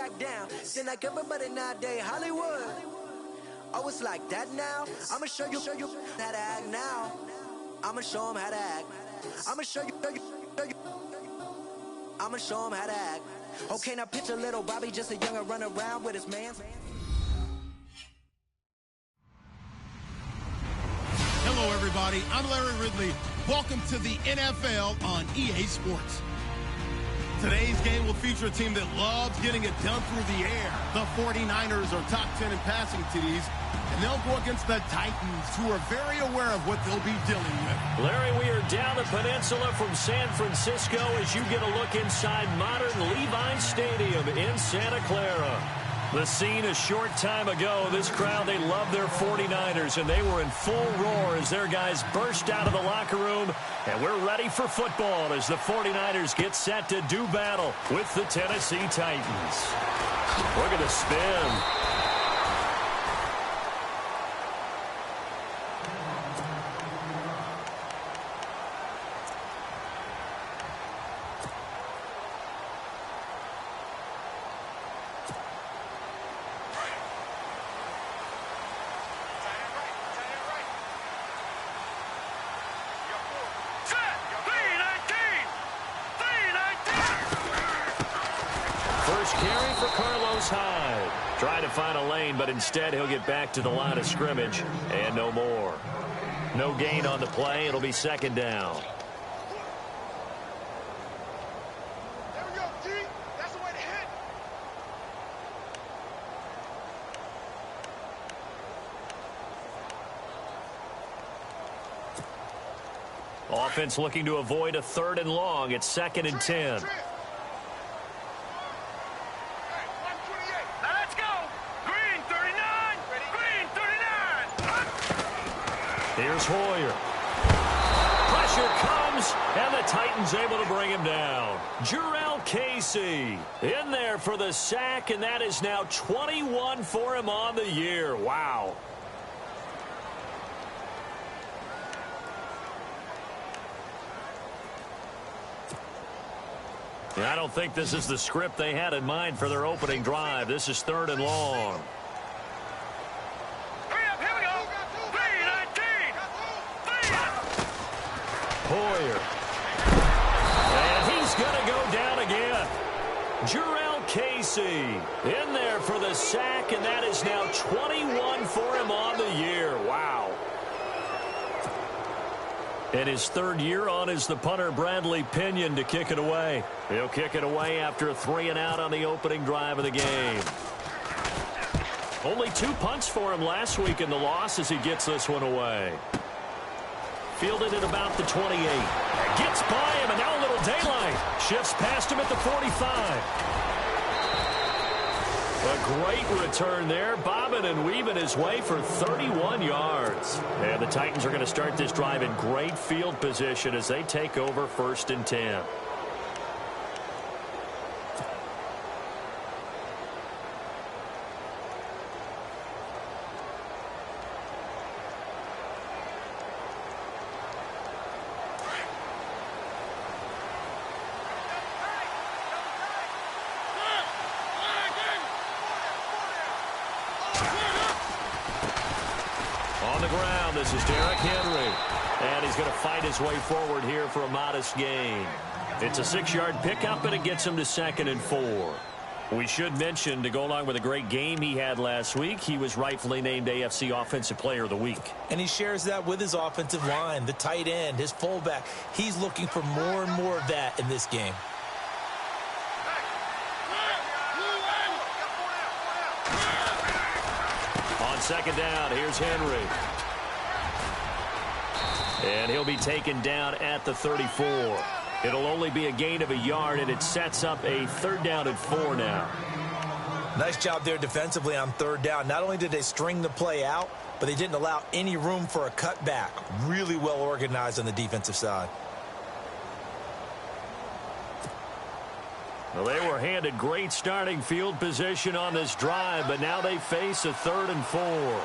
back down. Then like everybody nowadays, Hollywood. Oh, it's like that now? I'ma show you how to act now. I'ma show them how to act. I'ma show you. I'ma show them how to act. Okay, now picture little Bobby, just a younger run around with his man. Hello, everybody. I'm Larry Ridley. Welcome to the NFL on EA Sports. Today's game will feature a team that loves getting it done through the air. The 49ers are top 10 in passing TDs, and they'll go against the Titans, who are very aware of what they'll be dealing with. Larry, we are down the peninsula from San Francisco as you get a look inside modern Levine Stadium in Santa Clara. The scene a short time ago, this crowd, they love their 49ers, and they were in full roar as their guys burst out of the locker room. And we're ready for football as the 49ers get set to do battle with the Tennessee Titans. We're going to spin. Carry for Carlos Hyde. Trying to find a lane, but instead he'll get back to the line of scrimmage and no more. No gain on the play. It'll be second down. There we go, G. That's the way to hit. Offense looking to avoid a 3rd and long. It's 2nd and 10. Here's Hoyer. Pressure comes, and the Titans able to bring him down. Jurrell Casey in there for the sack, and that is now 21 for him on the year. Wow. I don't think this is the script they had in mind for their opening drive. This is 3rd and long. Hoyer. And he's going to go down again. Jurrell Casey in there for the sack, and that is now 21 for him on the year. Wow. And his 3rd year on is the punter Bradley Pinion to kick it away. He'll kick it away after a 3-and-out on the opening drive of the game. Only 2 punts for him last week in the loss as he gets this one away. Fielded at about the 28. Gets by him, and now a little daylight. Shifts past him at the 45. A great return there. Bobbing and weaving his way for 31 yards. And the Titans are going to start this drive in great field position as they take over 1st and 10. This is Derrick Henry, and he's going to fight his way forward here for a modest gain. It's a 6-yard pickup, and it gets him to 2nd and 4. We should mention, to go along with a great game he had last week, he was rightfully named AFC Offensive Player of the Week. And he shares that with his offensive line, the tight end, his fullback. He's looking for more and more of that in this game. On 2nd down, here's Henry. And he'll be taken down at the 34. It'll only be a gain of a yard, and it sets up a 3rd down and 4 now. Nice job there defensively on 3rd down. Not only did they string the play out, but they didn't allow any room for a cutback. Really well organized on the defensive side. Well, they were handed great starting field position on this drive, but now they face a 3rd and 4.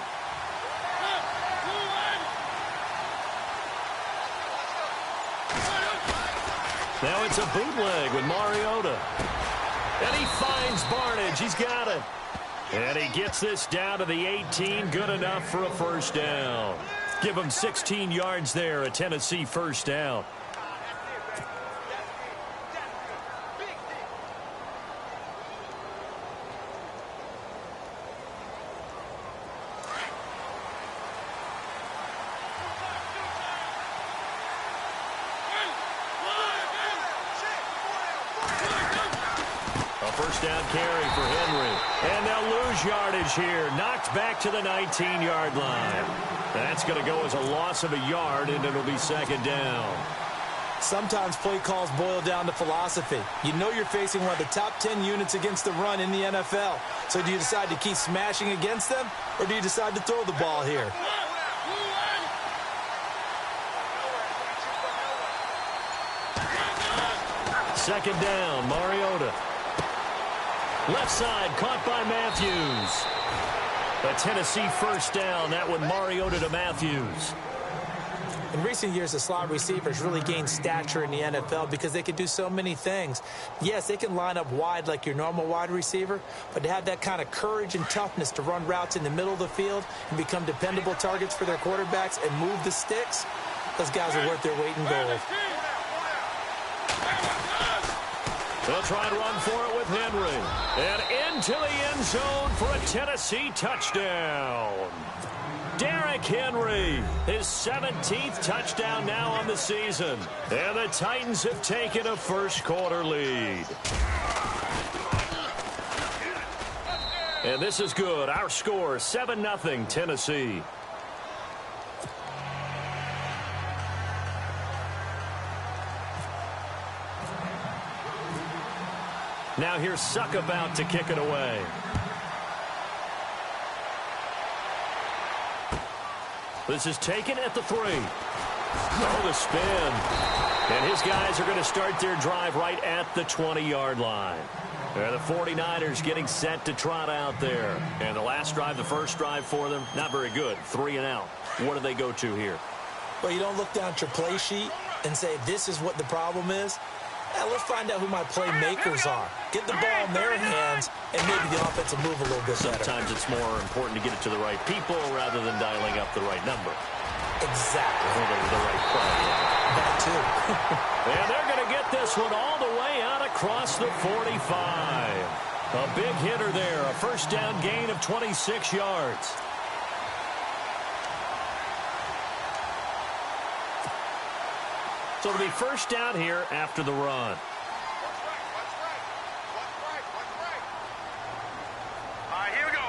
Now it's a bootleg with Mariota. And he finds Barnidge range. He's got it. And he gets this down to the 18. Good enough for a first down. Give him 16 yards there, a Tennessee first down. First down carry for Henry. And they'll lose yardage here. Knocked back to the 19-yard line. That's going to go as a loss of a yard, and it'll be second down. Sometimes play calls boil down to philosophy. You know you're facing one of the top 10 units against the run in the NFL. So do you decide to keep smashing against them, or do you decide to throw the ball here? Second down, Mariota. Left side, caught by Matthews. A Tennessee first down, that one Mariota to Matthews. In recent years, the slot receivers really gained stature in the NFL because they can do so many things. Yes, they can line up wide like your normal wide receiver, but to have that kind of courage and toughness to run routes in the middle of the field and become dependable targets for their quarterbacks and move the sticks, those guys are worth their weight in gold. They'll try and run for it with Henry. And into the end zone for a Tennessee touchdown. Derrick Henry, his 17th touchdown now on the season. And the Titans have taken a first-quarter lead. And this is good. Our score, 7-0 Tennessee. Now here's Suck about to kick it away. This is taken at the 3. Oh, the spin. And his guys are going to start their drive right at the 20-yard line. The 49ers getting set to trot out there. And the last drive, the first drive for them, not very good. 3 and out. What do they go to here? Well, you don't look down at your play sheet and say, this is what the problem is. Let's find out who my playmakers are. Get the ball in their hands, and maybe the offense will move a little bit better. Sometimes it's more important to get it to the right people rather than dialing up the right number. Exactly. Or the right play. That too. And they're going to get this one all the way out across the 45. A big hitter there. A first down gain of 26 yards. So it'll be first down here after the run. What's right? All right, here we go.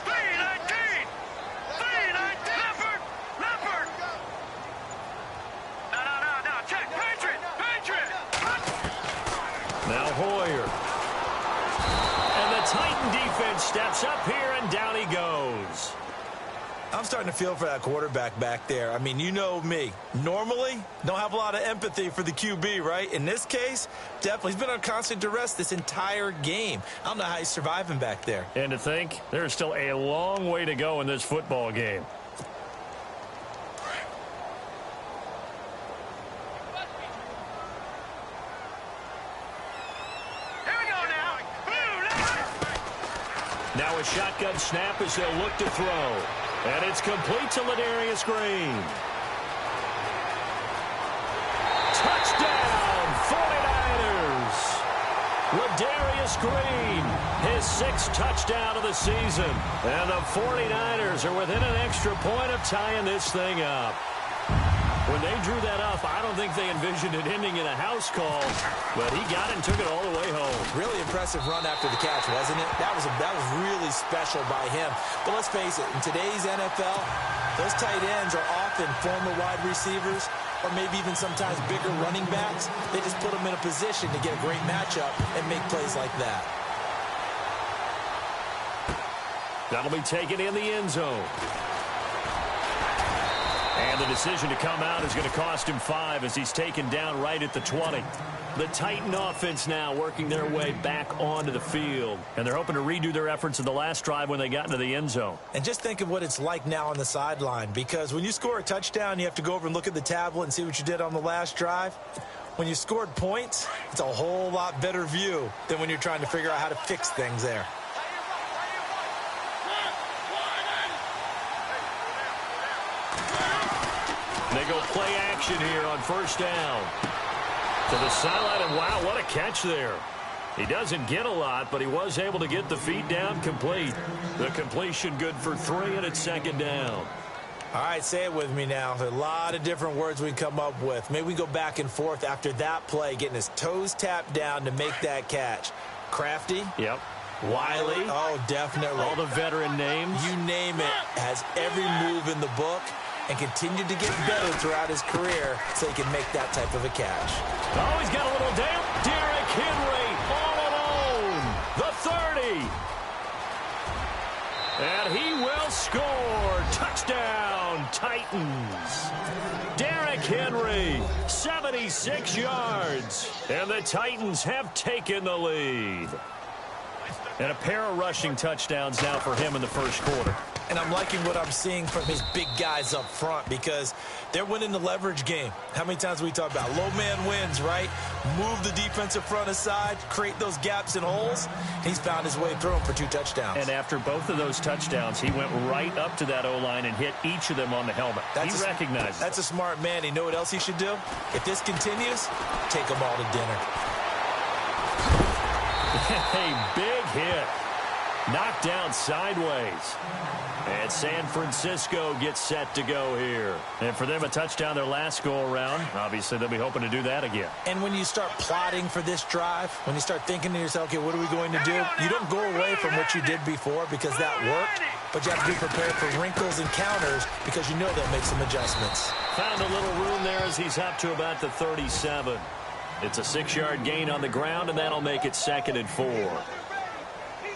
3-19. 3-19. Leopard. No. Check. Patriot. Now Hoyer. And the Titan defense steps up here, and down he goes. I'm starting to feel for that quarterback back there. I mean, you know me. Normally, don't have a lot of empathy for the QB, right? In this case, definitely. He's been on constant duress this entire game. I don't know how he's surviving back there. And to think, there's still a long way to go in this football game. Here we go now. Now a shotgun snap as they'll look to throw. And it's complete to Ladarius Green. Touchdown, 49ers. Ladarius Green, his 6th touchdown of the season. And the 49ers are within an extra point of tying this thing up. When they drew that up, I don't think they envisioned it ending in a house call, but he got it and took it all the way home. Really impressive run after the catch, wasn't it? That was really special by him. But let's face it, in today's NFL, those tight ends are often former wide receivers or maybe even sometimes bigger running backs. They just put them in a position to get a great matchup and make plays like that. That'll be taken in the end zone. And the decision to come out is going to cost him 5 as he's taken down right at the 20. The Titan offense now working their way back onto the field. And they're hoping to redo their efforts in the last drive when they got into the end zone. And just think of what it's like now on the sideline, because when you score a touchdown, you have to go over and look at the tablet and see what you did on the last drive. When you scored points, it's a whole lot better view than when you're trying to figure out how to fix things there. They go play action here on first down. To the sideline, and wow, what a catch there. He doesn't get a lot, but he was able to get the feet down complete. The completion good for 3, and it's second down. All right, say it with me now. A lot of different words we come up with. Maybe we go back and forth after that play, getting his toes tapped down to make that catch. Crafty? Yep. Wiley? Oh, definitely. All the veteran names. You name it. Has every move in the book and continued to get better throughout his career so he can make that type of a catch. Oh, he's got a little down. Derrick Henry all alone. The 30. And he will score. Touchdown, Titans. Derrick Henry, 76 yards. And the Titans have taken the lead. And a pair of rushing touchdowns now for him in the first quarter. And I'm liking what I'm seeing from his big guys up front because they're winning the leverage game. How many times we talk about low man wins, right? Move the defensive front aside, create those gaps and holes. He's found his way through them for 2 touchdowns. And after both of those touchdowns, he went right up to that O-line and hit each of them on the helmet. He recognized that's a smart man. You know what else he should do? If this continues, take them all to dinner. A big hit. Knocked down sideways. And San Francisco gets set to go here. And for them, a touchdown their last go-around. Obviously, they'll be hoping to do that again. And when you start plotting for this drive, when you start thinking to yourself, okay, what are we going to do? You don't go away from what you did before because that worked, but you have to be prepared for wrinkles and counters because you know they'll make some adjustments. Found a little room there as he's up to about the 37. It's a 6-yard gain on the ground, and that'll make it 2nd and 4.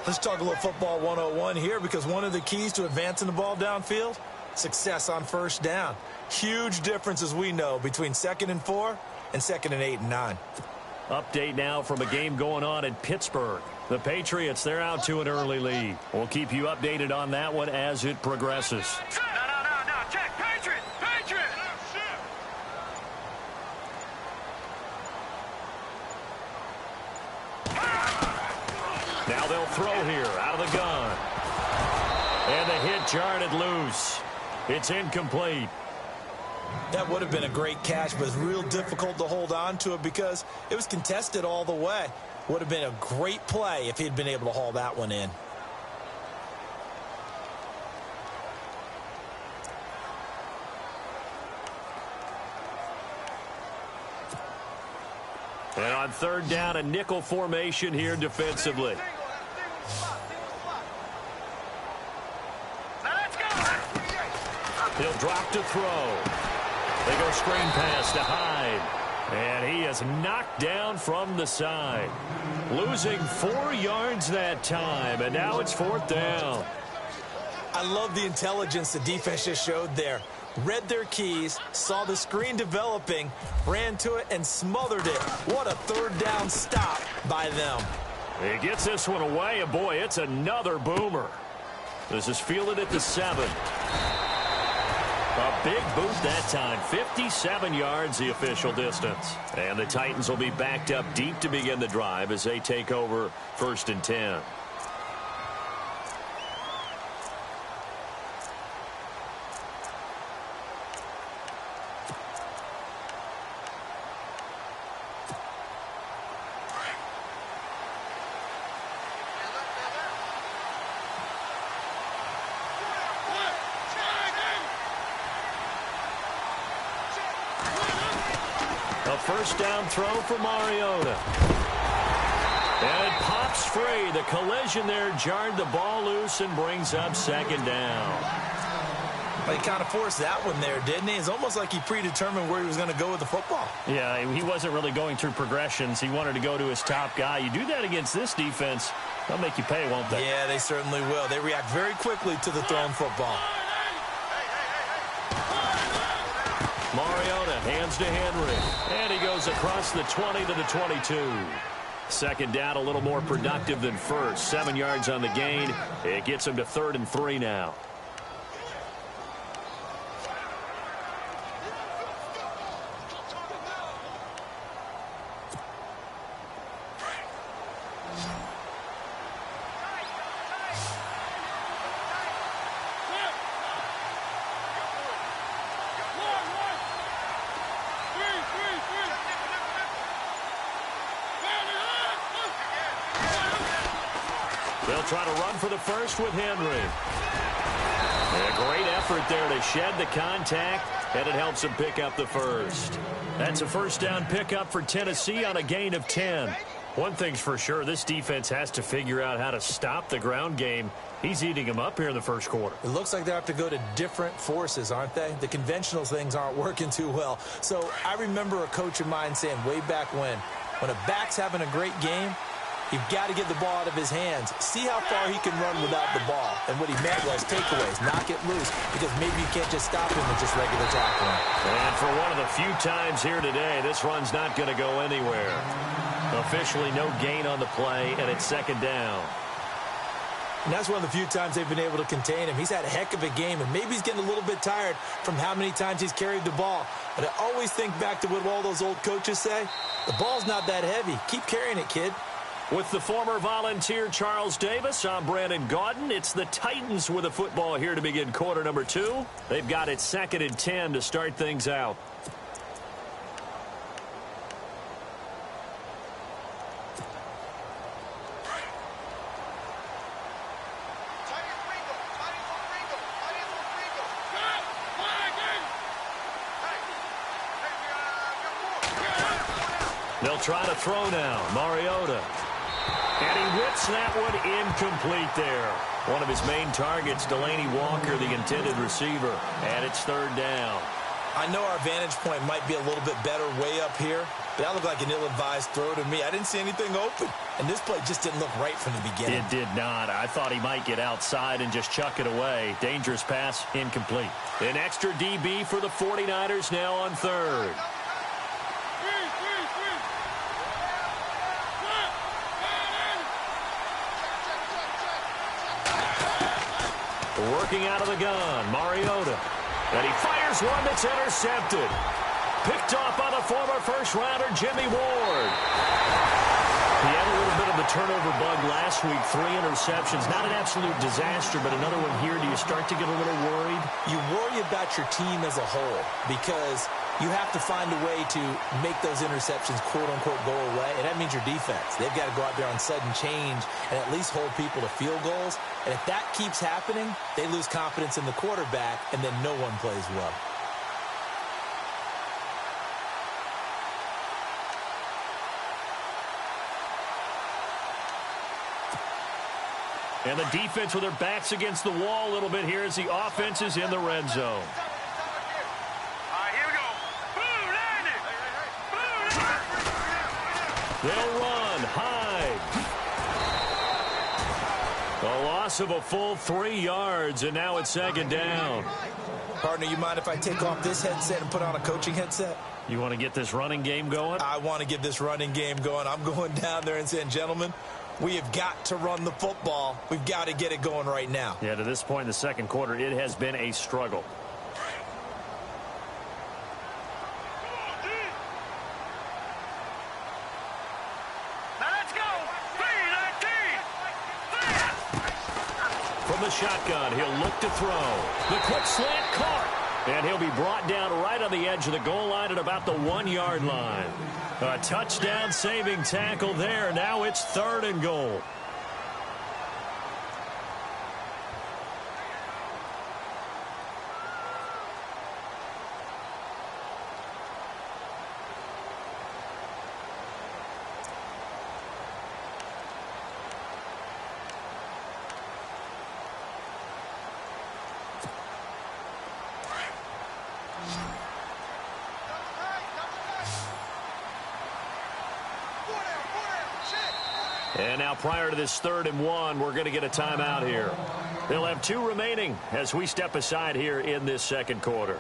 Let's talk a little football 101 here because one of the keys to advancing the ball downfield, success on first down. Huge difference, as we know, between 2nd and 4 and 2nd and 8 and 9. Update now from a game going on in Pittsburgh. The Patriots, they're out to an early lead. We'll keep you updated on that one as it progresses. No, check, Patriots! Now they'll throw here out of the gun. And the hit jarred it loose. It's incomplete. That would have been a great catch, but it's real difficult to hold on to it because it was contested all the way. Would have been a great play if he'd been able to haul that one in. And on 3rd down, a nickel formation here defensively. He'll drop to throw. They go screen pass to Hyde. And he is knocked down from the side. Losing 4 yards that time. And now it's 4th down. I love the intelligence the defense just showed there. Read their keys, saw the screen developing, ran to it, and smothered it. What a 3rd down stop by them. He gets this one away, and boy, it's another boomer. This is fielded at the 7. A big boot that time. 57 yards the official distance. And the Titans will be backed up deep to begin the drive as they take over 1st and 10. First down throw for Mariota. And it pops free. The collision there jarred the ball loose and brings up 2nd down. Well, he kind of forced that one there, didn't he? It's almost like he predetermined where he was going to go with the football. Yeah, he wasn't really going through progressions. He wanted to go to his top guy. You do that against this defense, they'll make you pay, won't they? Yeah, they certainly will. They react very quickly to the thrown football. Mariota hands to Henry. And he goes across the 20 to the 22. 2nd down, a little more productive than first. 7 yards on the gain. It gets him to 3rd and 3 now. They'll try to run for the first with Henry. A great effort there to shed the contact, and it helps him pick up the first. That's a first down pickup for Tennessee on a gain of 10. One thing's for sure, this defense has to figure out how to stop the ground game. He's eating them up here in the first quarter. It looks like they have to go to different forces, aren't they? The conventional things aren't working too well. So I remember a coach of mine saying way back when a back's having a great game, you've got to get the ball out of his hands. See how far he can run without the ball. And what he meant was takeaways, knock it loose, because maybe you can't just stop him with just regular tackling. And for one of the few times here today, this run's not going to go anywhere. Officially no gain on the play, and it's second down. And that's one of the few times they've been able to contain him. He's had a heck of a game, and maybe he's getting a little bit tired from how many times he's carried the ball. But I always think back to what all those old coaches say. The ball's not that heavy. Keep carrying it, kid. With the former Volunteer Charles Davis, I'm Brandon Gaudin. It's the Titans with a football here to begin quarter number 2. They've got it 2nd and 10 to start things out. They'll try to throw now. Mariota. And he whips that one incomplete there. One of his main targets, Delaney Walker, the intended receiver. And it's 3rd down. I know our vantage point might be a little bit better way up here, but that looked like an ill-advised throw to me. I didn't see anything open. And this play just didn't look right from the beginning. It did not. I thought he might get outside and just chuck it away. Dangerous pass, incomplete. An extra DB for the 49ers now on 3rd. Working out of the gun, Mariota. And he fires one that's intercepted. Picked off by the former first-rounder, Jimmy Ward. He had a little bit of the turnover bug last week, 3 interceptions. Not an absolute disaster, but another one here. Do you start to get a little worried? You worry about your team as a whole because you have to find a way to make those interceptions, quote-unquote, go away, and that means your defense. They've got to go out there on sudden change and at least hold people to field goals. And if that keeps happening, they lose confidence in the quarterback, and then no one plays well. And the defense with their backs against the wall a little bit here as the offense is in the red zone. They'll run. Hyde. A loss of a full 3 yards, and now it's 2nd down. Partner, you mind if I take off this headset and put on a coaching headset? You want to get this running game going? I want to get this running game going. I'm going down there and saying, gentlemen, we have got to run the football. We've got to get it going right now. Yeah, to this point in the second quarter, it has been a struggle. From the shotgun, he'll look to throw. The quick slant caught. And he'll be brought down right on the edge of the goal line at about the 1-yard line. A touchdown saving tackle there. Now it's 3rd and goal. And now prior to this 3rd and 1, we're going to get a timeout here. They'll have 2 remaining as we step aside here in this second quarter.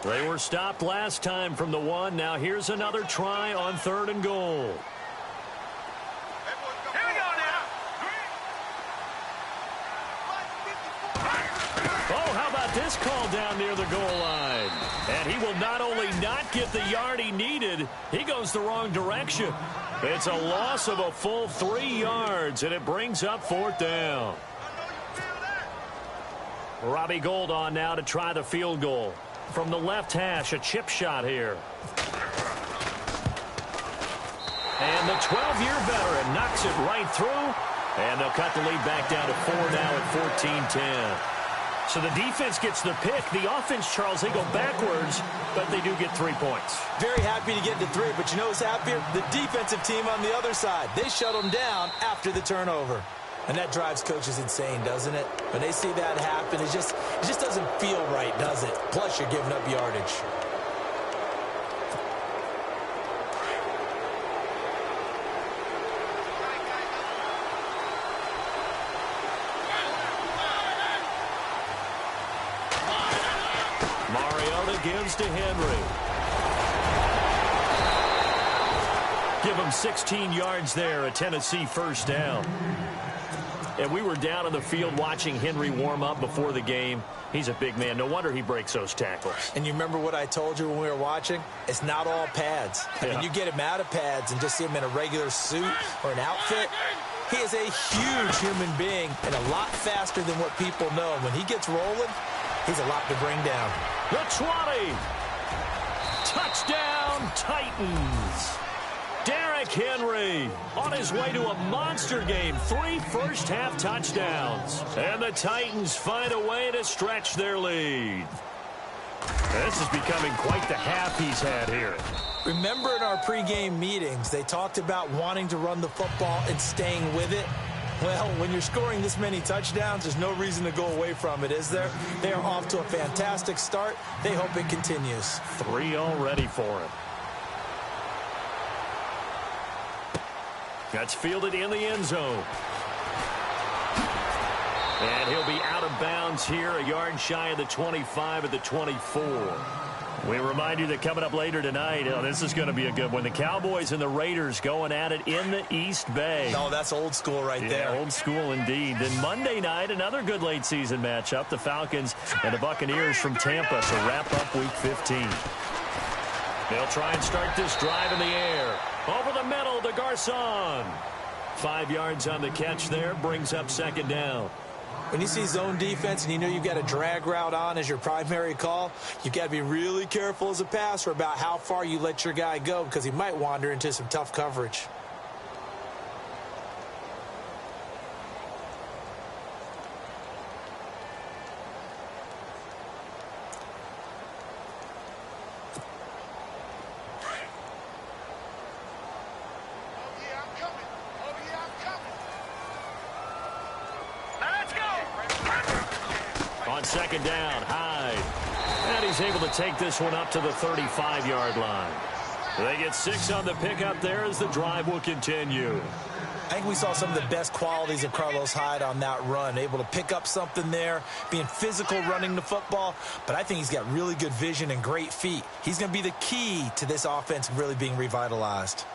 They were stopped last time from the 1. Now here's another try on 3rd and goal. Here we go now. Oh, how about this pass call down near the goal line. And he will not only not get the yard he needed, he goes the wrong direction. It's a loss of a full 3 yards, and it brings up 4th down. Robbie Gould on now to try the field goal. From the left hash, a chip shot here. And the 12-year veteran knocks it right through. And they'll cut the lead back down to 4 now at 14-10. So the defense gets the pick. The offense, Charles, they go backwards, but they do get 3 points. Very happy to get to 3, but you know who's happier? The defensive team on the other side. They shut them down after the turnover. And that drives coaches insane, doesn't it? When they see that happen, it just doesn't feel right, does it? Plus, you're giving up yardage. Gives to Henry. Give him 16 yards there, a Tennessee first down. And we were down on the field watching Henry warm up before the game. He's a big man. No wonder he breaks those tackles. And you remember what I told you when we were watching? It's not all pads. I mean, you get him out of pads and just see him in a regular suit or an outfit. He is a huge human being and a lot faster than what people know. When he gets rolling, he's a lot to bring down. The 20. Touchdown, Titans. Derrick Henry on his way to a monster game. 3 first-half touchdowns. And the Titans find a way to stretch their lead. This is becoming quite the half he's had here. Remember in our pregame meetings, they talked about wanting to run the football and staying with it? Well, when you're scoring this many touchdowns, there's no reason to go away from it, is there? They are off to a fantastic start. They hope it continues. 3 already for him. That's fielded in the end zone. And he'll be out of bounds here, a yard shy of the 25 at the 24. We remind you that coming up later tonight, this is going to be a good one. The Cowboys and the Raiders going at it in the East Bay. Oh, that's old school right there. Old school indeed. Then Monday night, another good late season matchup. The Falcons and the Buccaneers from Tampa to wrap up Week 15. They'll try and start this drive in the air. Over the middle to Garcon. 5 yards on the catch there, brings up 2nd down. When you see zone defense and you know you've got a drag route on as your primary call, you've got to be really careful as a passer about how far you let your guy go because he might wander into some tough coverage. On 2nd down, Hyde. And he's able to take this one up to the 35-yard line. They get 6 on the pickup there as the drive will continue. I think we saw some of the best qualities of Carlos Hyde on that run. Able to pick up something there, being physical running the football. But I think he's got really good vision and great feet. He's going to be the key to this offense really being revitalized.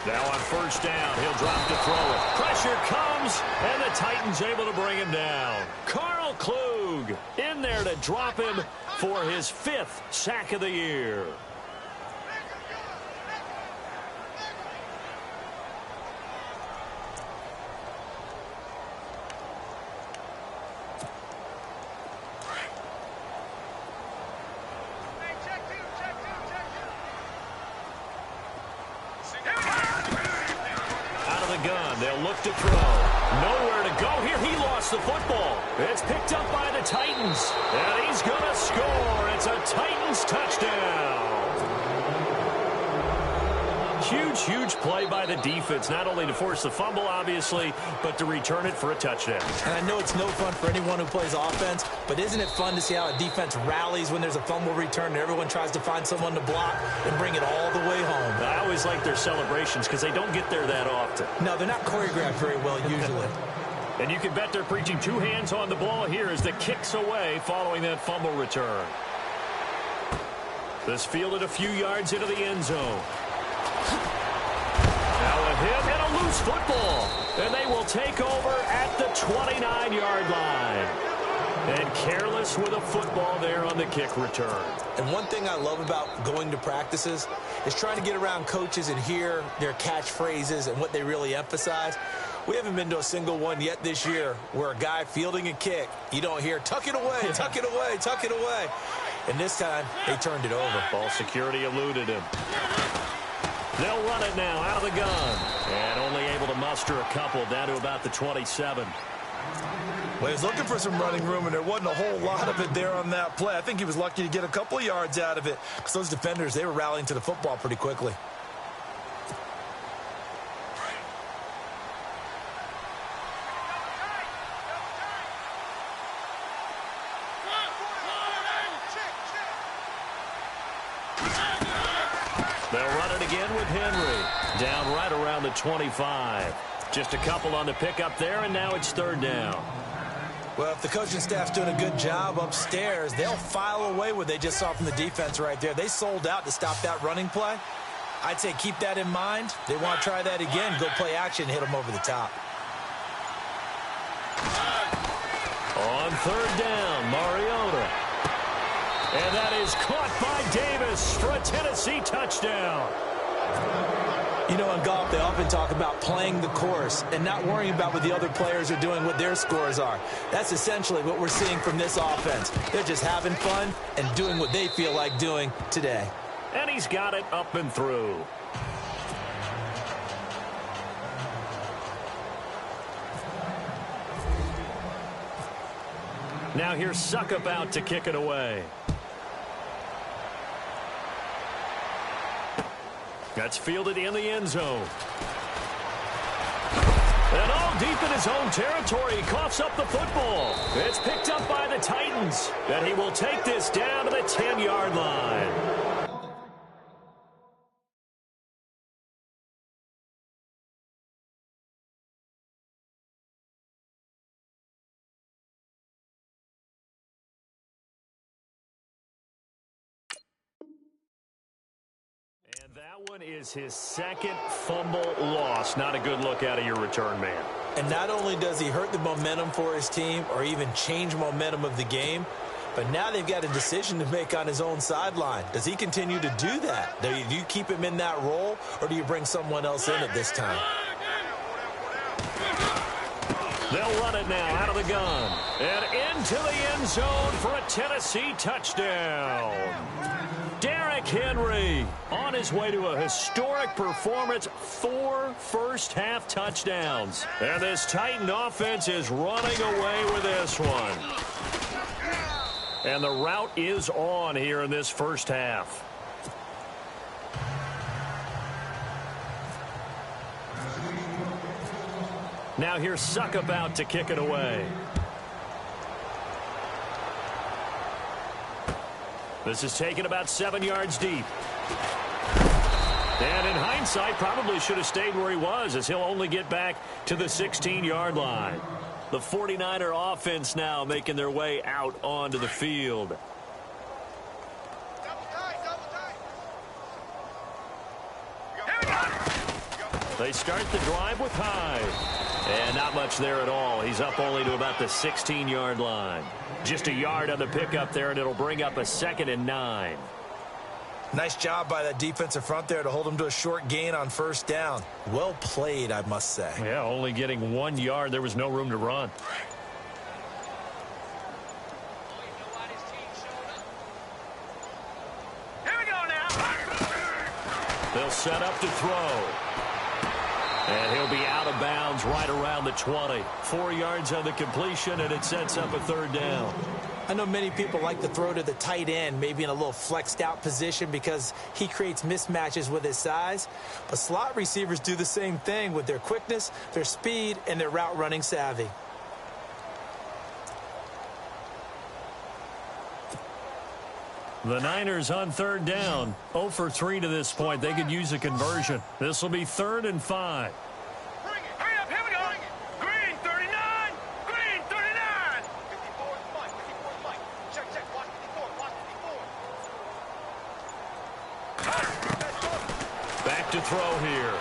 Now on 1st down, he'll drop to throw it. Pressure comes, and the Titans able to bring him down. Carl Klug in there to drop him for his 5th sack of the year. They'll look to throw. Nowhere to go here. He lost the football. It's picked up by the Titans. And he's going to score. It's a Titans touchdown. Huge play by the defense. Not only to force the fumble, obviously, but to return it for a touchdown. And I know it's no fun for anyone who plays offense, but isn't it fun to see how a defense rallies when there's a fumble return and everyone tries to find someone to block and bring it all the way home? I always like their celebrations because they don't get there that often. No, they're not choreographed very well usually. And you can bet they're preaching two hands on the ball here as the kick's away following that fumble return. This fielded a few yards into the end zone. Now a hit and a loose football. And they will take over at the 29-yard line. And careless with a football there on the kick return. And one thing I love about going to practices is trying to get around coaches and hear their catchphrases and what they really emphasize. We haven't been to a single one yet this year where a guy fielding a kick, you don't hear, tuck it away, tuck it away, tuck it away. And this time, they turned it over. Ball security eluded him. They'll run it now out of the gun. And only able to muster a couple down to about the 27. Well, he was looking for some running room, and there wasn't a whole lot of it there on that play. I think he was lucky to get a couple of yards out of it because those defenders, they were rallying to the football pretty quickly. They'll run it again with Henry. Down right around the 25. Just a couple on the pickup there, and now it's third down. Well, if the coaching staff's doing a good job upstairs, they'll file away what they just saw from the defense right there. They sold out to stop that running play. I'd say keep that in mind. They want to try that again, go play action, hit them over the top. On third down, Mariota. And that is caught by Davis for a Tennessee touchdown. You know, in golf, they often talk about playing the course and not worrying about what the other players are doing, what their scores are. That's essentially what we're seeing from this offense. They're just having fun and doing what they feel like doing today. And he's got it up and through. Now here's Suckup out to kick it away. That's fielded in the end zone. And all deep in his own territory, he coughs up the football. It's picked up by the Titans. And he will take this down to the 10-yard line. And that one is his second fumble loss. Not a good look out of your return man. And not only does he hurt the momentum for his team or even change momentum of the game, but now they've got a decision to make on his own sideline. Does he continue to do that? Do you keep him in that role, or do you bring someone else in at this time? They'll run it now out of the gun. And into the end zone for a Tennessee touchdown. Derrick Henry on his way to a historic performance, 4 first-half touchdowns. And this Titan offense is running away with this one. And the route is on here in this first half. Now here's Suckup out to kick it away. This is taken about 7 yards deep. And in hindsight, probably should have stayed where he was, as he'll only get back to the 16-yard line. The 49er offense now making their way out onto the field. They start the drive with Hyde. And not much there at all. He's up only to about the 16-yard line. Just a yard on the pickup there, and it'll bring up a 2nd and 9. Nice job by that defensive front there to hold him to a short gain on first down. Well played, I must say. Yeah, only getting 1 yard. There was no room to run. Here we go now. They'll set up to throw. And he'll be out of bounds right around the 20. 4 yards on the completion, and it sets up a third down. I know many people like to throw to the tight end, maybe in a little flexed out position because he creates mismatches with his size. But slot receivers do the same thing with their quickness, their speed, and their route running savvy. The Niners on third down. 0 for 3 to this point. They could use a conversion. This will be 3rd and 5. Bring it. Hurry up. Here we go. Green, 39. Back to throw here.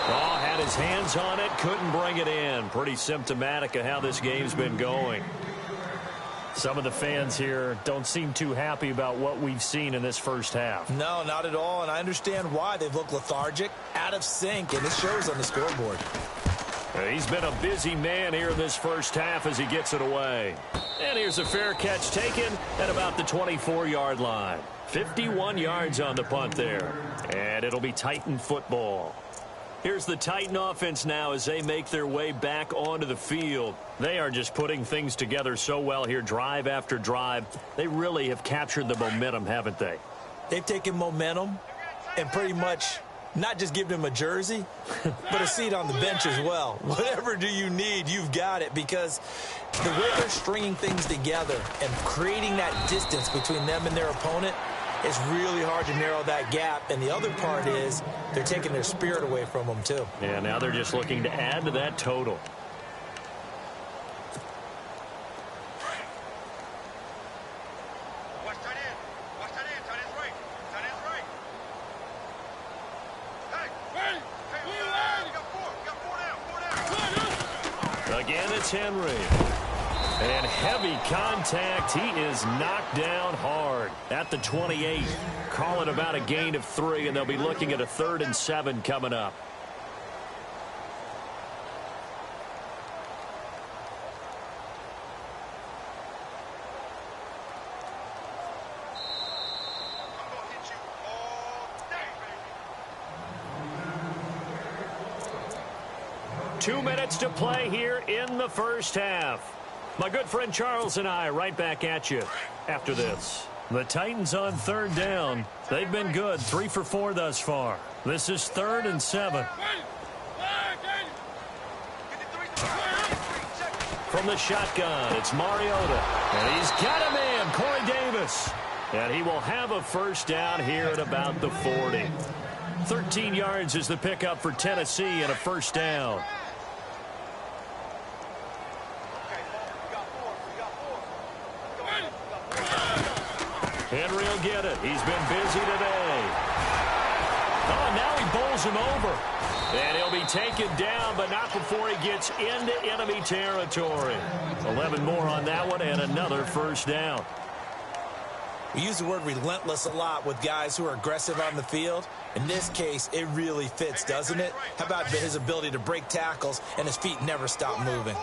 Oh, had his hands on it, couldn't bring it in. Pretty symptomatic of how this game's been going. Some of the fans here don't seem too happy about what we've seen in this first half. No, not at all, and I understand why. They've looked lethargic, out of sync, and it shows on the scoreboard. He's been a busy man here in this first half as he gets it away. And here's a fair catch taken at about the 24-yard line. 51 yards on the punt there. And it'll be Titan football. Here's the Titan offense now as they make their way back onto the field. They are just putting things together so well here, drive after drive. They really have captured the momentum, haven't they? They've taken momentum and pretty much not just given him a jersey, but a seat on the bench as well. Whatever do you need, you've got it, because the way they're stringing things together and creating that distance between them and their opponent, it's really hard to narrow that gap. And the other part is they're taking their spirit away from them, too. Yeah, now they're just looking to add to that total. Watch tight end. Watch tight end. Tight end's right. Tight end's right. Hey, we got four. We got four down. Again, it's Henry. And heavy contact. He is knocked down hard at the 28. Call it about a gain of 3, and they'll be looking at a 3rd and 7 coming up. I'm going to hit you all day, baby. 2 minutes to play here in the first half. My good friend Charles and I right back at you after this. The Titans on 3rd down. They've been good, 3 for 4 thus far. This is 3rd and 7. From the shotgun, it's Mariota. And he's got a man, Corey Davis. And he will have a first down here at about the 40. 13 yards is the pickup for Tennessee and a first down. Henry will get it. He's been busy today. Oh, now he bowls him over. And he'll be taken down, but not before he gets into enemy territory. 11 more on that one and another first down. We use the word relentless a lot with guys who are aggressive on the field. In this case, it really fits, doesn't it? How about his ability to break tackles and his feet never stop moving?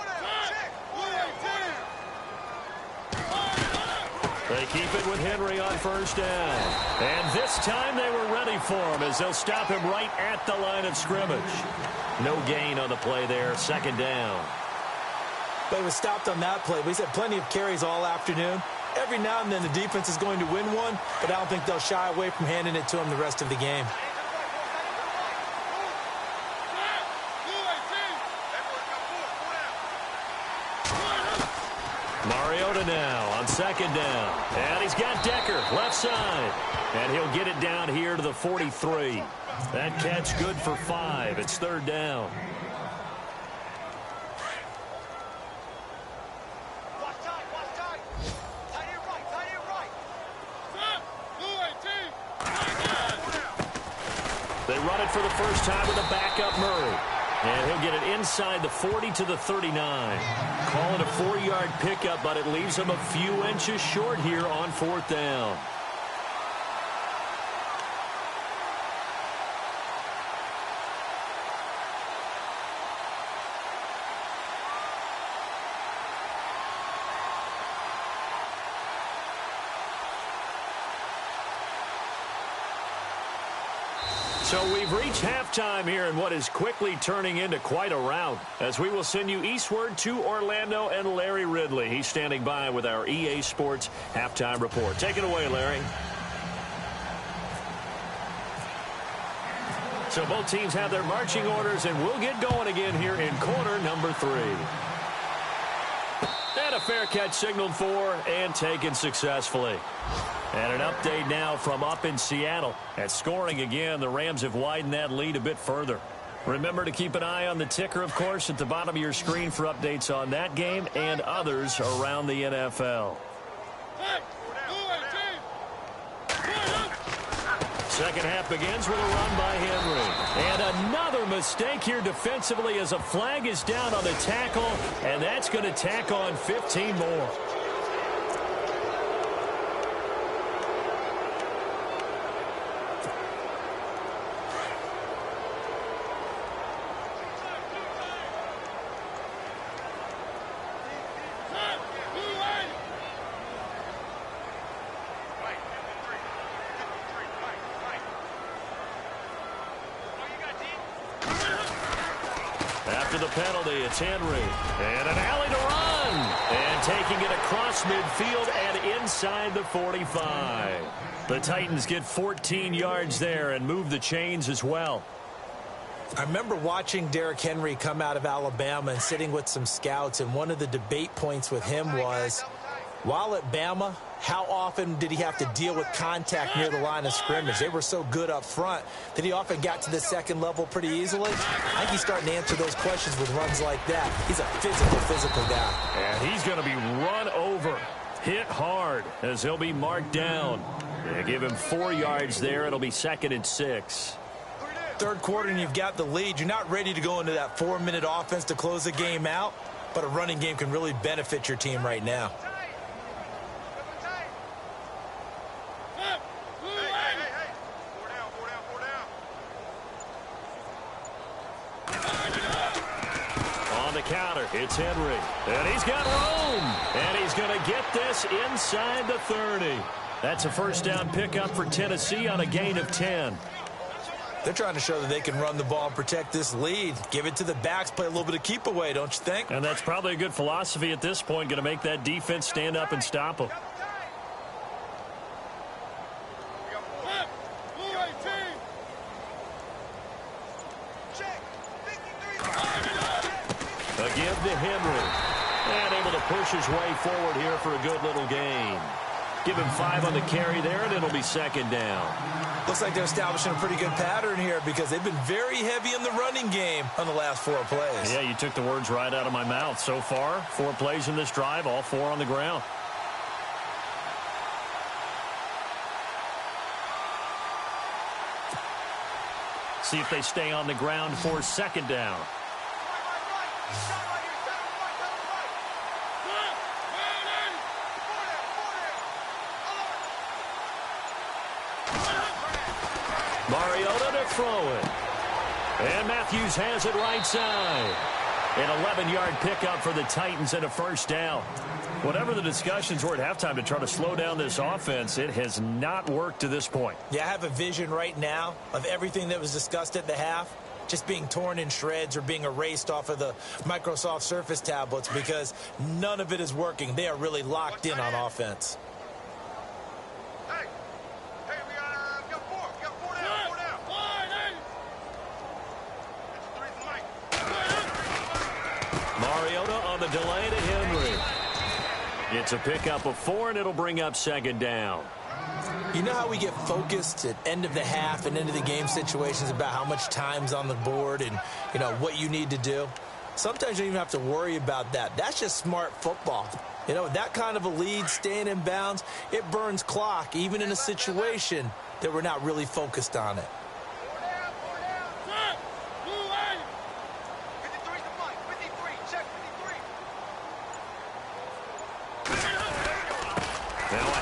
They keep it with Henry on first down. And this time they were ready for him as they'll stop him right at the line of scrimmage. No gain on the play there, 2nd down. But he was stopped on that play. We've had plenty of carries all afternoon. Every now and then the defense is going to win one, but I don't think they'll shy away from handing it to him the rest of the game. Mariota now on 2nd down. And he's got Decker left side. And he'll get it down here to the 43. That catch good for 5. It's 3rd down. They run it for the first time with a backup Murray. And he'll get it inside the 40 to the 39. Call it a 4-yard pickup, but it leaves him a few inches short here on 4th down. So we've reached halftime here in what is quickly turning into quite a rout, as we will send you eastward to Orlando and Larry Ridley. He's standing by with our EA Sports halftime report. Take it away, Larry. So both teams have their marching orders, and we'll get going again here in quarter number 3. And a fair catch signaled for and taken successfully. And an update now from up in Seattle. At scoring again, the Rams have widened that lead a bit further. Remember to keep an eye on the ticker, of course, at the bottom of your screen for updates on that game and others around the NFL. Second half begins with a run by Henry. And another mistake here defensively as a flag is down on the tackle, and that's going to tack on 15 more. After the penalty, it's Henry. And an alley to run. And taking it across midfield and inside the 45. The Titans get 14 yards there and move the chains as well. I remember watching Derrick Henry come out of Alabama and sitting with some scouts, and one of the debate points with him was, while at Bama, how often did he have to deal with contact near the line of scrimmage? They were so good up front that he often got to the second level pretty easily. I think he's starting to answer those questions with runs like that. He's a physical guy. And he's going to be run over, hit hard, as he'll be marked down. They give him 4 yards there. It'll be 2nd and 6. Third quarter and you've got the lead. You're not ready to go into that 4-minute offense to close the game out, but a running game can really benefit your team right now. Counter, it's Henry, and he's got room, and he's going to get this inside the 30. That's a first down pickup for Tennessee on a gain of 10. They're trying to show that they can run the ball and protect this lead. Give it to the backs, play a little bit of keep away, don't you think? And that's probably a good philosophy at this point, going to make that defense stand up and stop them. A give to Henry. And able to push his way forward here for a good little gain. Give him 5 on the carry there, and it'll be 2nd down. Looks like they're establishing a pretty good pattern here because they've been very heavy in the running game on the last 4 plays. Yeah, you took the words right out of my mouth. So far, 4 plays in this drive, all 4 on the ground. See if they stay on the ground for 2nd down. Mariota to throw it. And Matthews has it right side. An 11-yard pickup for the Titans and a first down. Whatever the discussions were at halftime to try to slow down this offense, it has not worked to this point. Yeah, I have a vision right now of everything that was discussed at the half just being torn in shreds or being erased off of the Microsoft Surface tablets because none of it is working. They are really locked in on offense. Mariota on the delay to Henry. It's a pickup of 4, and it'll bring up 2nd down. You know how we get focused at end of the half and end of the game situations about how much time's on the board and, you know, what you need to do? Sometimes you don't even have to worry about that. That's just smart football. You know, that kind of a lead, staying in bounds, it burns clock, even in a situation that we're not really focused on it.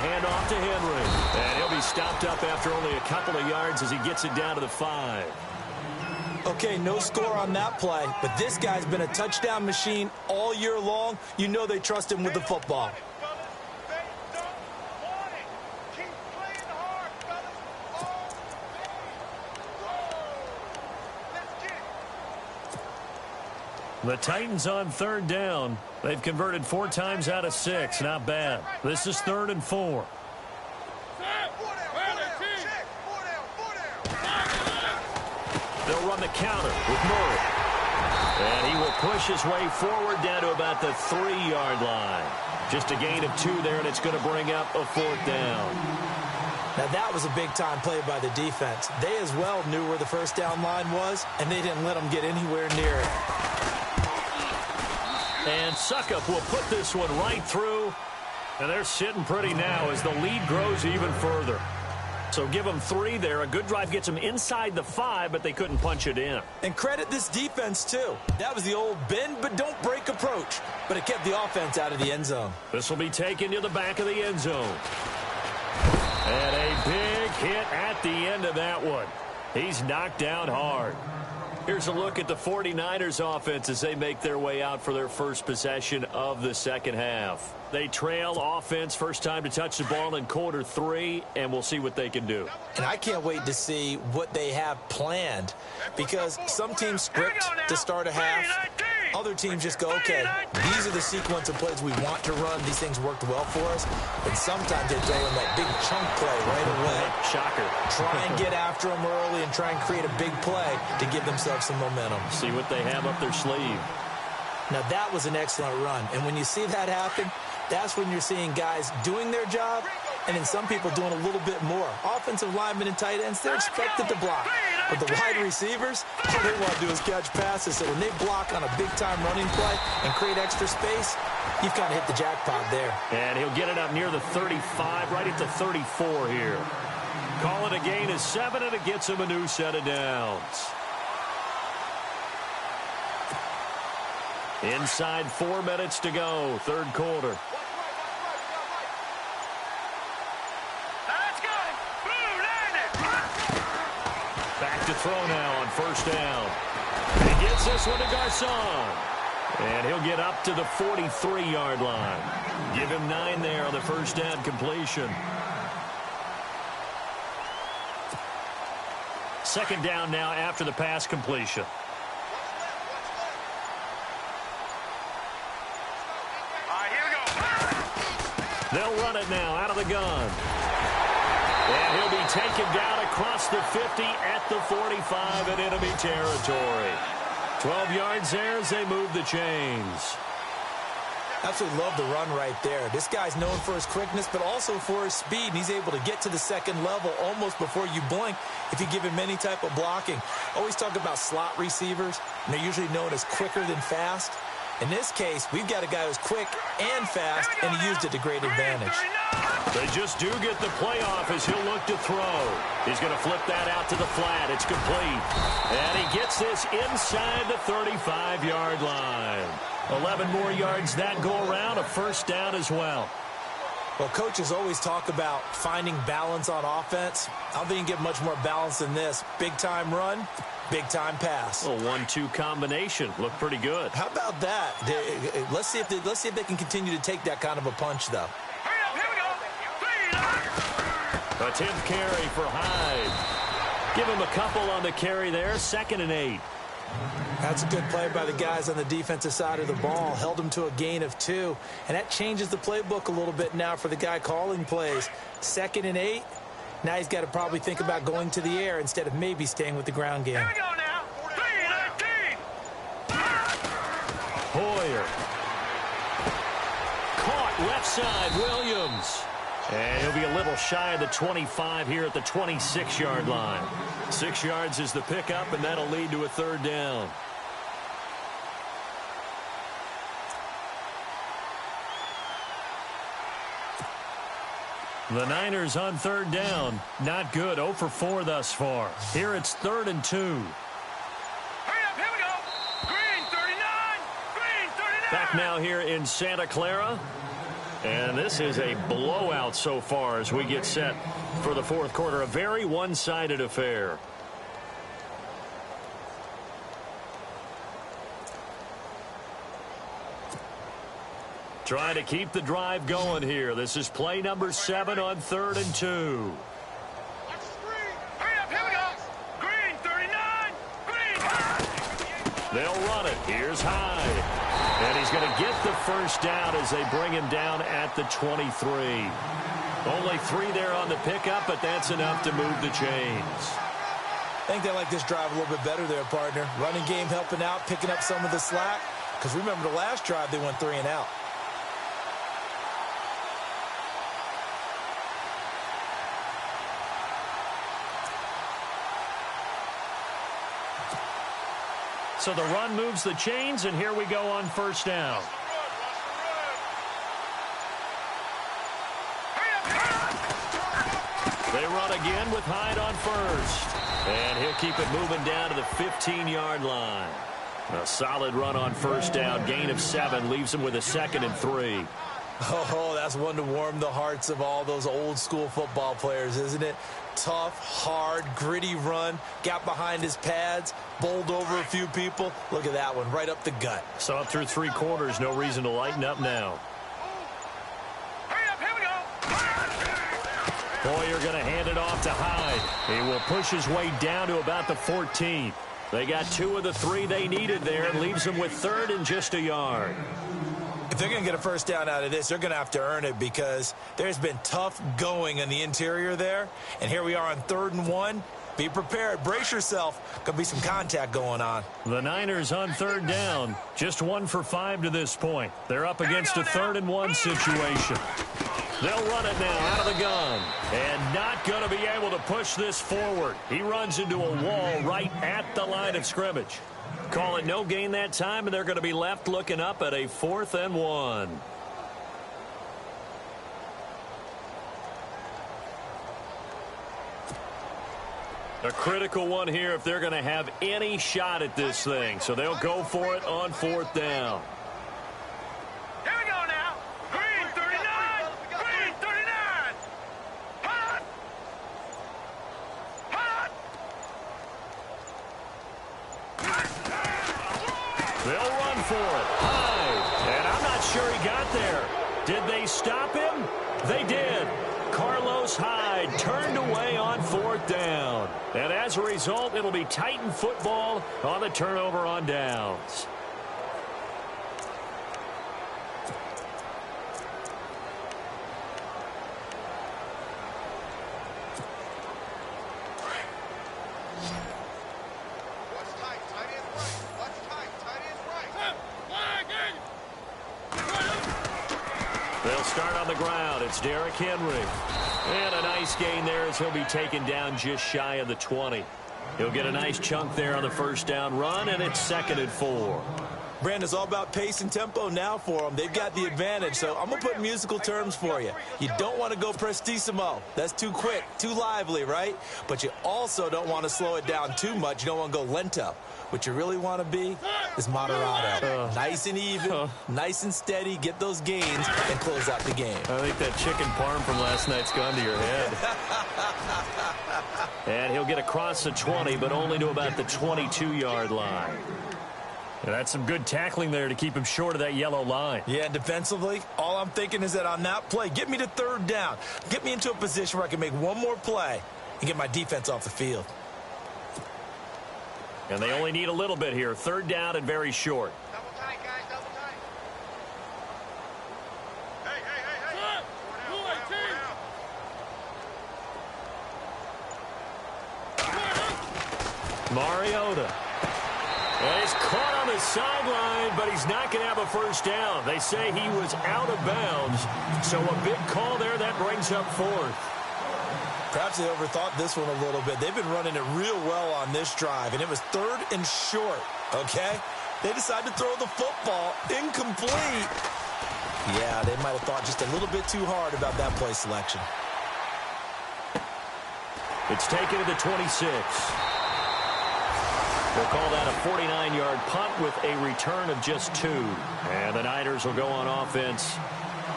Handoff to Henry, and he'll be stopped up after only a couple of yards as he gets it down to the 5. Okay, no score on that play, but this guy's been a touchdown machine all year long. You know they trust him with the football. The Titans on 3rd down. They've converted 4 times out of 6. Not bad. This is 3rd and 4. They'll run the counter with Murray. And he will push his way forward down to about the 3-yard line. Just a gain of 2 there, and it's going to bring up a 4th down. Now, that was a big-time play by the defense. They as well knew where the first down line was, and they didn't let them get anywhere near it. And Suckup will put this one right through. And they're sitting pretty now as the lead grows even further. So give them 3 there. A good drive gets them inside the 5, but they couldn't punch it in. And credit this defense, too. That was the old bend but don't break approach, but it kept the offense out of the end zone. This will be taken to the back of the end zone. And a big hit at the end of that one. He's knocked down hard. Here's a look at the 49ers offense as they make their way out for their first possession of the second half. They trail offense first time to touch the ball in quarter 3, and we'll see what they can do. And I can't wait to see what they have planned, because some teams script to start a half. Other teams just go, okay, these are the sequence of plays we want to run. These things worked well for us. And sometimes they throw in that big chunk play right away. Shocker. Try and get after them early and try and create a big play to give themselves some momentum. See what they have up their sleeve. Now, that was an excellent run. And when you see that happen, that's when you're seeing guys doing their job and then some people doing a little bit more. Offensive linemen and tight ends, they're expected to block. But the wide receivers, all they want to do is catch passes. So when they block on a big-time running play and create extra space, you've kind of hit the jackpot there. And he'll get it up near the 35, right at the 34 here. Call it a gain of 7, and it gets him a new set of downs. Inside 4 minutes to go, third quarter. Back to throw now on first down. He gets this one to Garcon. And he'll get up to the 43-yard line. Give him 9 there on the first down completion. Second down now after the pass completion. They'll run it now out of the gun. And he'll be taken down across the 50 at the 45 in enemy territory. 12 yards there as they move the chains. Absolutely love the run right there. This guy's known for his quickness, but also for his speed. And he's able to get to the second level almost before you blink if you give him any type of blocking. Always talk about slot receivers, and they're usually known as quicker than fast. In this case, we've got a guy who's quick and fast, and he used it to great advantage. They just do get the playoff as he'll look to throw. He's going to flip that out to the flat. It's complete. And he gets this inside the 35-yard line. 11 more yards that go around, a first down as well. Well, coaches always talk about finding balance on offense. I don't think you can get much more balance than this. Big-time run, big-time pass. A 1-2 combination. Looked pretty good. How about that? Let's see if they can continue to take that kind of a punch, though. A 10th carry for Hyde. Give him a couple on the carry there. 2nd and 8. That's a good play by the guys on the defensive side of the ball. Held him to a gain of 2. And that changes the playbook a little bit now for the guy calling plays. 2nd and 8. Now he's got to probably think about going to the air instead of maybe staying with the ground game. Here we go now. 3-19. Hoyer. Caught left side, Williams. And he'll be a little shy of the 25 here at the 26-yard line. 6 yards is the pickup, and that'll lead to a third down. The Niners on third down. Not good. 0 for 4 thus far. Here it's 3rd and 2. Hurry up, here we go. Green 39. Green 39. Back now here in Santa Clara. And this is a blowout so far as we get set for the fourth quarter. A very one-sided affair. Trying to keep the drive going here. This is play number 7 on 3rd and 2. Hurry up, here we go. Green 39. Green. They'll run it. Here's Hyde. And he's going to get the first down as they bring him down at the 23. Only 3 there on the pickup, but that's enough to move the chains. I think they like this drive a little bit better there, partner. Running game helping out, picking up some of the slack. Because remember the last drive, they went 3 and out. So the run moves the chains, and here we go on first down. They run again with Hyde on first. And he'll keep it moving down to the 15-yard line. A solid run on first down. Gain of 7 leaves him with a 2nd and 3. Oh, that's one to warm the hearts of all those old-school football players, isn't it? Tough, hard, gritty run. Got behind his pads, bowled over a few people. Look at that one, right up the gut. Saw it through 3 quarters. No reason to lighten up now. Boyer going to hand it off to Hyde. He will push his way down to about the 14. They got 2 of the 3 they needed there and leaves them with 3rd and just a yard. If they're going to get a first down out of this, they're going to have to earn it because there's been tough going in the interior there. And here we are on 3rd and 1. Be prepared. Brace yourself. Could be some contact going on. The Niners on 3rd down. Just 1 for 5 to this point. They're up against a 3rd and 1 situation. They'll run it now out of the gun. And not going to be able to push this forward. He runs into a wall right at the line of scrimmage. Call it no gain that time, and they're going to be left looking up at a 4th and 1. A critical one here if they're going to have any shot at this thing. So they'll go for it on 4th down. Here we go now. Green 39. Green 39. Hot. Hot. They'll run for it. Hyde. And I'm not sure he got there. Did they stop him? They did. Carlos Hyde turned away on 4th down. And as a result, it'll be Titan football on the turnover on downs. They'll start on the ground. It's Derrick Henry. And a nice gain there as he'll be taken down just shy of the 20. He'll get a nice chunk there on the first down run, and it's 2nd and 4. Brandon, it's all about pace and tempo now for them. They've got the advantage, so I'm going to put musical terms for you. You don't want to go prestissimo. That's too quick, too lively, right? But you also don't want to slow it down too much. You don't want to go lento. What you really want to be is moderato. Nice and even, nice and steady, get those gains, and close out the game. I think that chicken parm from last night's gone to your head. And he'll get across the 20, but only to about the 22-yard line. And that's some good tackling there to keep him short of that yellow line. Yeah, and defensively, all I'm thinking is that on that play, get me to 3rd down. Get me into a position where I can make one more play and get my defense off the field. And they only need a little bit here. 3rd down and very short. Double tight, guys. Double tight. Hey. Mariota. And he's caught on the sideline, but he's not going to have a first down. They say he was out of bounds. So a big call there that brings up 4th. Perhaps they overthought this one a little bit. They've been running it real well on this drive, and it was 3rd and short, okay? They decided to throw the football incomplete. Yeah, they might have thought just a little bit too hard about that play selection. It's taken to the 26. We'll call that a 49-yard punt with a return of just 2. And the Niners will go on offense,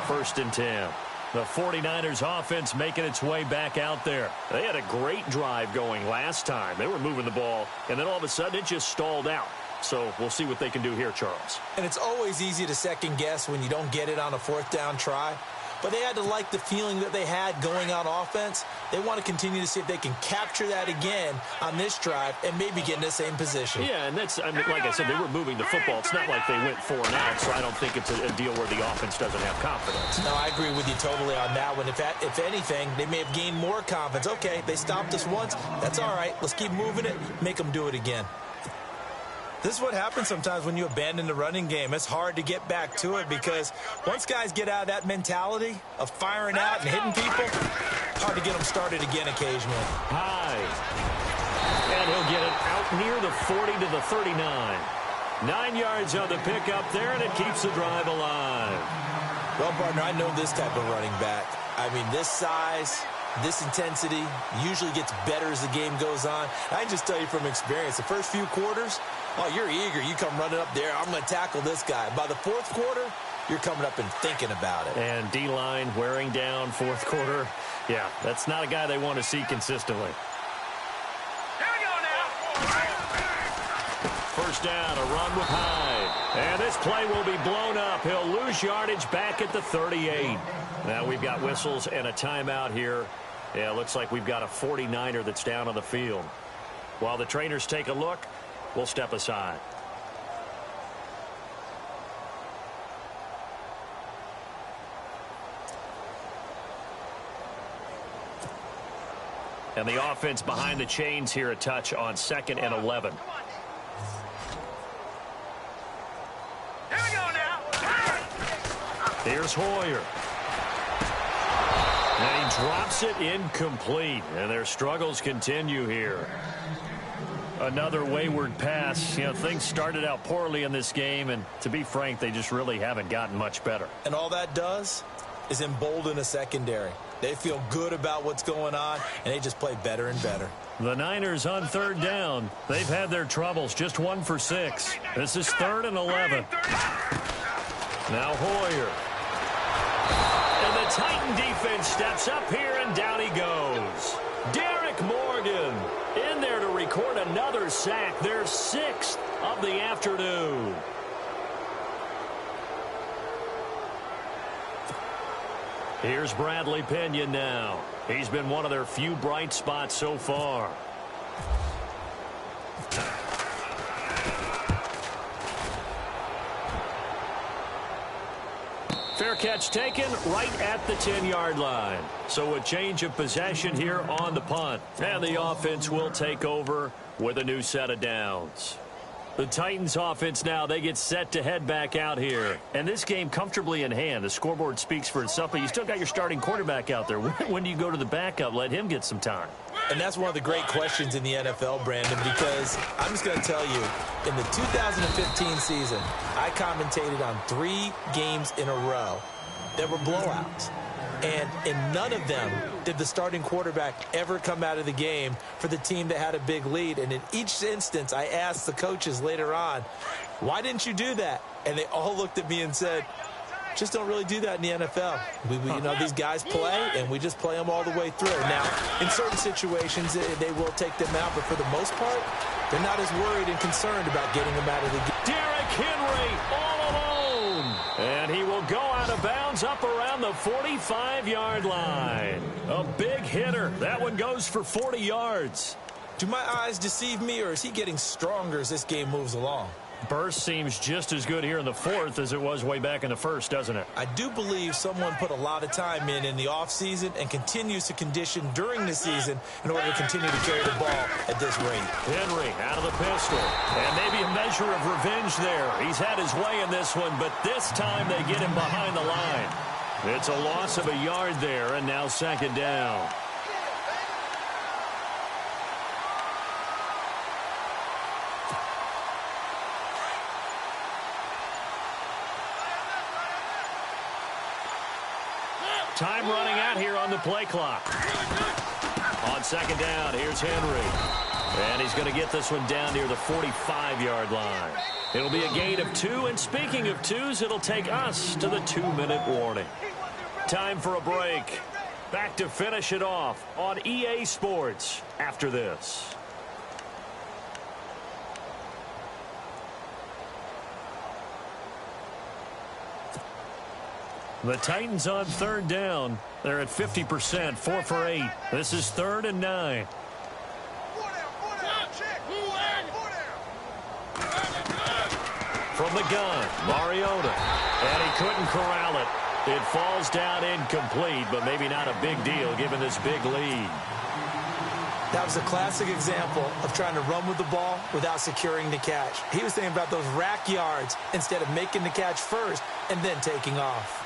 1st and 10. The 49ers offense making its way back out there. They had a great drive going last time. They were moving the ball, and then all of a sudden it just stalled out. So we'll see what they can do here, Charles. And it's always easy to second guess when you don't get it on a 4th down try. But they had to like the feeling that they had going on offense. They want to continue to see if they can capture that again on this drive and maybe get in the same position. Yeah, and that's, I mean, like I said, they were moving the football. It's not like they went 4 and out, so I don't think it's a deal where the offense doesn't have confidence. No, I agree with you totally on that one. If anything, they may have gained more confidence. Okay, they stopped us once. That's all right. Let's keep moving it. Make them do it again. This is what happens sometimes when you abandon the running game. It's hard to get back to it because once guys get out of that mentality of firing out and hitting people, hard to get them started again occasionally. High. And he'll get it out near the 40 to the 39. 9 yards on the pickup there, and it keeps the drive alive. Well, partner, I know this type of running back. I mean, this size, This intensity usually gets better as the game goes on. I can just tell you from experience, the first few quarters, oh, you're eager. You come running up there, I'm going to tackle this guy. By the fourth quarter, you're coming up and thinking about it. And D-line wearing down fourth quarter. Yeah, that's not a guy they want to see consistently. Here we go now. First down, a run with Hyde. And this play will be blown up. He'll lose yardage back at the 38. Now we've got whistles and a timeout here. Yeah, looks like we've got a 49er that's down on the field. While the trainers take a look, we'll step aside. And the offense behind the chains here a touch on 2nd and 11. Here we go now. Here's Hoyer. And he drops it incomplete. And their struggles continue here. Another wayward pass. You know, things started out poorly in this game, and to be frank, they just really haven't gotten much better. And all that does is embolden a secondary. They feel good about what's going on, and they just play better and better. The Niners on 3rd down. They've had their troubles, just 1 for 6. This is 3rd and 11. Now Hoyer. And the Titan defense steps up here, and down he goes. Derek Morgan in there to record another sack. Their 6th of the afternoon. Here's Bradley Pinion now. He's been one of their few bright spots so far. Fair catch taken right at the 10-yard line. So a change of possession here on the punt. And the offense will take over with a new set of downs. The Titans offense now, they get set to head back out here. And this game comfortably in hand. The scoreboard speaks for itself, but you still got your starting quarterback out there. When do you go to the backup? Let him get some time. And that's one of the great questions in the NFL, Brandon, because I'm just going to tell you, in the 2015 season, I commentated on 3 games in a row that were blowouts. And in none of them did the starting quarterback ever come out of the game for the team that had a big lead. And in each instance, I asked the coaches later on, why didn't you do that? And they all looked at me and said, just don't really do that in the NFL. You know, these guys play, and we just play them all the way through. Now, in certain situations, they will take them out, but for the most part, they're not as worried and concerned about getting them out of the game. Derrick Henry all alone. And he will go out of bounds up around the 45-yard line. A big hitter. That one goes for 40 yards. Do my eyes deceive me, or is he getting stronger as this game moves along? Burst seems just as good here in the 4th as it was way back in the 1st, doesn't it? I do believe someone put a lot of time in the offseason and continues to condition during the season in order to continue to carry the ball at this rate. Henry out of the pistol. And maybe a measure of revenge there. He's had his way in this one, but this time they get him behind the line. It's a loss of a yard there, and now 2nd down. Time running out here on the play clock. On 2nd down, here's Henry. And he's going to get this one down near the 45-yard line. It'll be a gain of 2, and speaking of 2s, it'll take us to the 2-minute warning. Time for a break. Back to finish it off on EA Sports after this. The Titans on 3rd down. They're at 50%, 4 for 8. This is 3rd and 9. From the gun, Mariota. And he couldn't corral it. It falls down incomplete, but maybe not a big deal given this big lead. That was a classic example of trying to run with the ball without securing the catch. He was thinking about those rack yards instead of making the catch first and then taking off.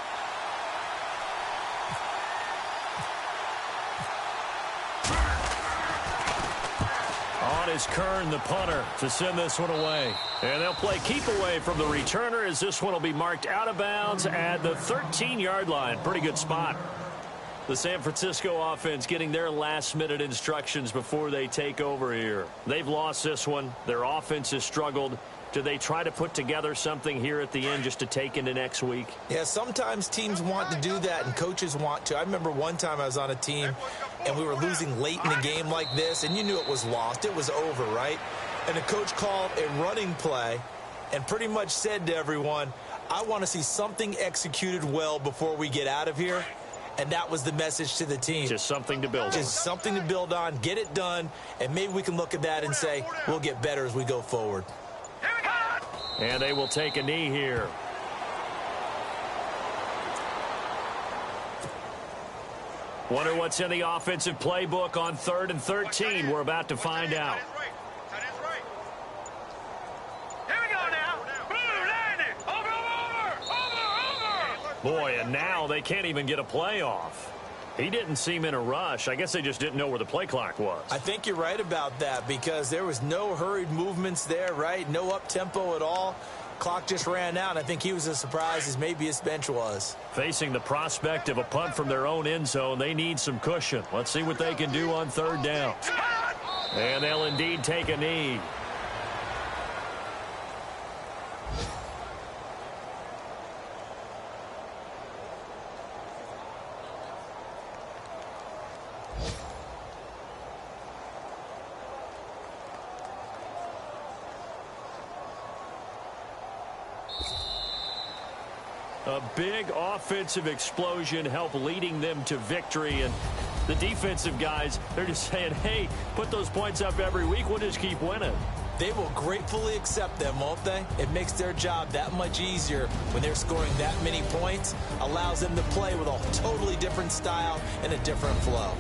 On is Kern, the punter, to send this one away. And they'll play keep away from the returner as this one will be marked out of bounds at the 13-yard line. Pretty good spot. The San Francisco offense getting their last-minute instructions before they take over here. They've lost this one. Their offense has struggled. Do they try to put together something here at the end just to take into next week? Yeah, sometimes teams want to do that and coaches want to. I remember one time I was on a team and we were losing late in the game like this, and you knew it was lost. It was over, right? And the coach called a running play and pretty much said to everyone, I want to see something executed well before we get out of here. And that was the message to the team. Just something to build on. Just something to build on, get it done, and maybe we can look at that and say, we'll get better as we go forward. And they will take a knee here. Wonder what's in the offensive playbook on 3rd and 13. We're about to find out. Boy, and now they can't even get a play off. He didn't seem in a rush. I guess they just didn't know where the play clock was. I think you're right about that because there was no hurried movements there, right? No up-tempo at all. Clock just ran out. I think he was as surprised as maybe his bench was. Facing the prospect of a punt from their own end zone, they need some cushion. Let's see what they can do on 3rd down. And they'll indeed take a knee. A big offensive explosion helped leading them to victory. And the defensive guys, they're just saying, hey, put those points up every week. We'll just keep winning. They will gratefully accept them, won't they? It makes their job that much easier when they're scoring that many points. Allows them to play with a totally different style and a different flow.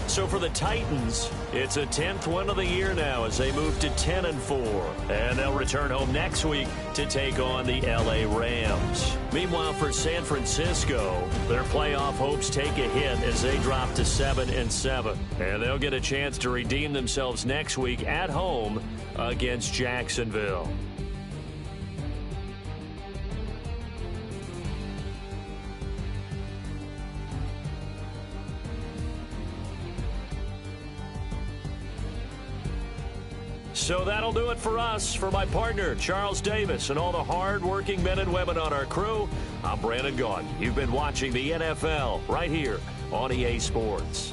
So for the Titans, it's a 10th win of the year now as they move to 10-4. And they'll return home next week to take on the LA Rams. Meanwhile, for San Francisco, their playoff hopes take a hit as they drop to 7-7. And they'll get a chance to redeem themselves next week at home against Jacksonville. So that'll do it for us. For my partner, Charles Davis, and all the hard-working men and women on our crew, I'm Brandon Gaudin. You've been watching the NFL right here on EA Sports.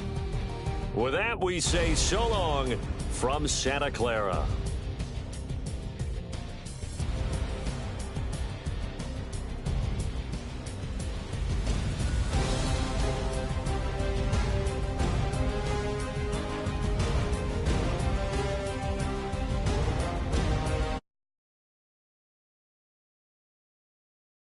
With that, we say so long from Santa Clara.